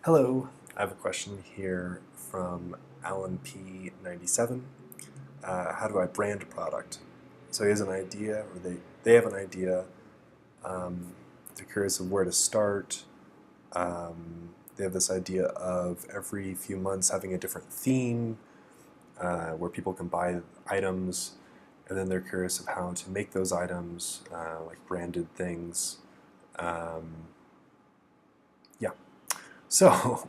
Hello, I have a question here from Alan P97. How do I brand a product? So he has an idea, or they have an idea. Um, they're curious of where to start. They have this idea of every few months having a different theme where people can buy items, and then they're curious of how to make those items, like branded things. Um, yeah. So,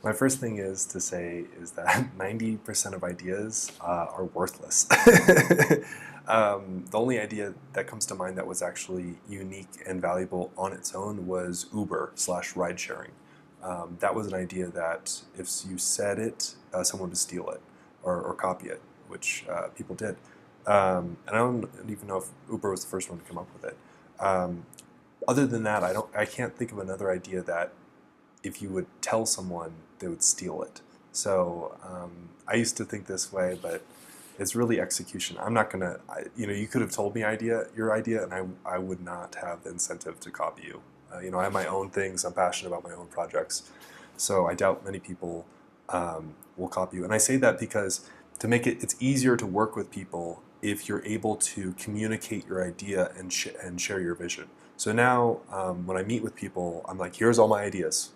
my first thing is to say is that 90% of ideas are worthless. The only idea that comes to mind that was actually unique and valuable on its own was Uber slash ride sharing. That was an idea that if you said it, someone would steal it or copy it, which people did. And I don't even know if Uber was the first one to come up with it. Um, Other than that, I can't think of another idea that if you would tell someone, they would steal it. So I used to think this way, but it's really execution. I'm not gonna, you could have told me your idea, and I would not have the incentive to copy you. I have my own things. I'm passionate about my own projects, so I doubt many people will copy you. And I say that because to make it's easier to work with people if you're able to communicate your idea and share your vision. So now, when I meet with people, I'm like, here's all my ideas.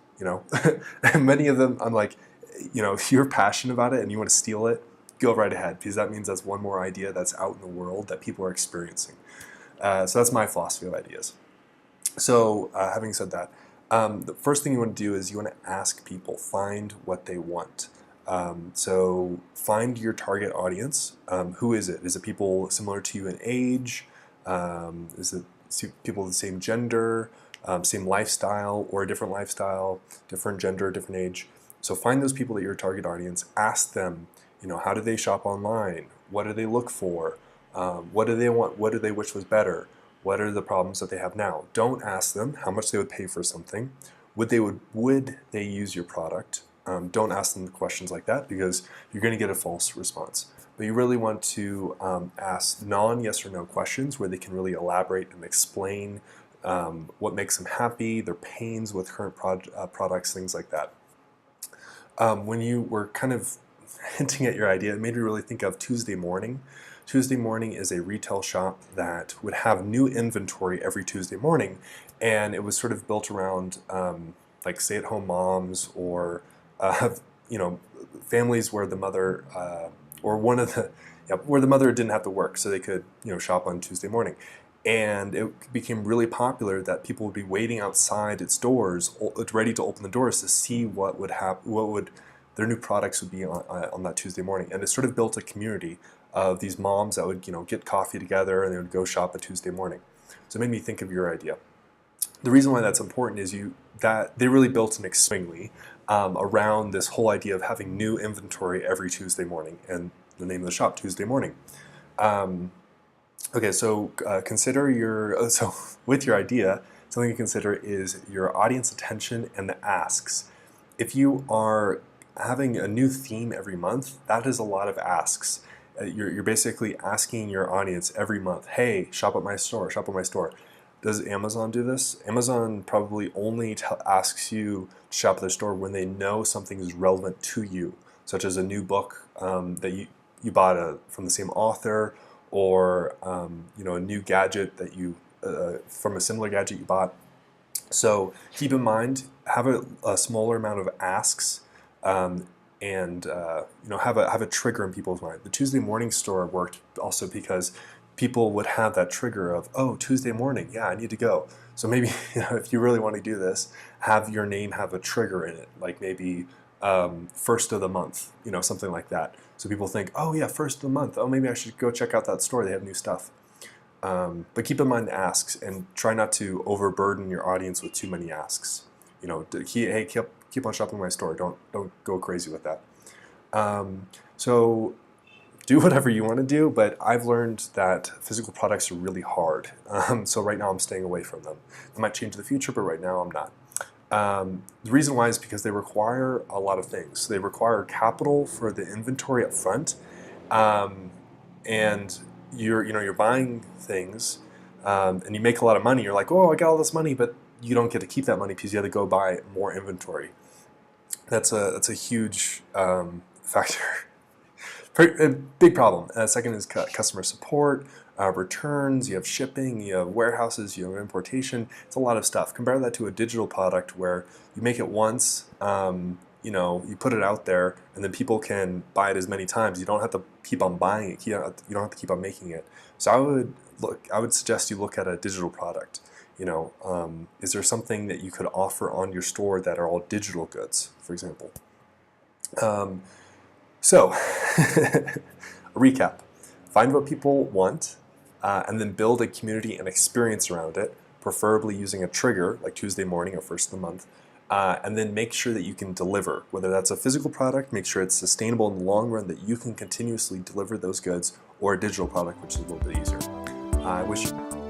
And many of them, I'm like, if you're passionate about it and you want to steal it, go right ahead, because that means that's one more idea that's out in the world that people are experiencing. So that's my philosophy of ideas. So having said that, the first thing you want to do is you want to ask people, find what they want. So find your target audience. Who is it? Is it people similar to you in age? Is it people of the same gender, same lifestyle, or a different lifestyle, different gender, different age? So find those people that your target audience. Ask them, how do they shop online? What do they look for? What do they want? What do they wish was better? What are the problems that they have now? Don't ask them how much they would pay for something. Would they use your product? Don't ask them questions like that, because you're going to get a false response. But you really want to ask non-yes or no questions where they can really elaborate and explain what makes them happy, their pains with current products, things like that. When you were kind of hinting at your idea, it made me really think of Tuesday Morning. Tuesday Morning is a retail shop that would have new inventory every Tuesday morning, and it was sort of built around like stay-at-home moms or you know families where the mother or one of the where the mother didn't have to work, so they could shop on Tuesday morning. And it became really popular that people would be waiting outside its doors, ready to open the doors to see what would happen, what would their new products would be on that Tuesday morning. And it sort of built a community of these moms that would get coffee together and they would go shop a Tuesday morning. So it made me think of your idea. The reason why that's important is that they really built an extremely around this whole idea of having new inventory every Tuesday morning, and the name of the shop, Tuesday Morning. Okay, so consider so with your idea, something to consider is your audience attention and the asks. If you are having a new theme every month, that is a lot of asks. You're basically asking your audience every month, hey, shop at my store, shop at my store. Does Amazon do this? Amazon probably only asks you to shop at their store when they know something is relevant to you, such as a new book that you bought from the same author, or a new gadget that you from a similar gadget you bought. So keep in mind, have a smaller amount of asks, and have a trigger in people's mind. The Tuesday Morning store worked also because people would have that trigger of, oh, Tuesday morning, yeah, I need to go. So maybe if you really want to do this, have your name have a trigger in it, like maybe first of the month, something like that. So people think, oh yeah, first of the month, oh, maybe I should go check out that store, they have new stuff. But keep in mind the asks, and try not to overburden your audience with too many asks. Hey, keep on shopping my store. Don't go crazy with that. So do whatever you want to do, but I've learned that physical products are really hard. So right now I'm staying away from them. It might change in the future, but right now I'm not. The reason why is because they require a lot of things. They require capital for the inventory up front, and you're buying things, and you make a lot of money. You're like, oh, I got all this money, but you don't get to keep that money because you have to go buy more inventory. That's a huge factor. A big problem. Second is customer support, returns, you have shipping, you have warehouses, you have importation. It's a lot of stuff. Compare that to a digital product where you make it once, you put it out there, and then people can buy it as many times. You don't have to keep on buying it. You don't have to keep on making it. So I would suggest you look at a digital product. Is there something that you could offer on your store that are all digital goods, for example? So, a recap. Find what people want, and then build a community and experience around it, preferably using a trigger, like Tuesday morning or first of the month, and then make sure that you can deliver. Whether that's a physical product, make sure it's sustainable in the long run, that you can continuously deliver those goods, or a digital product, which is a little bit easier. I wish you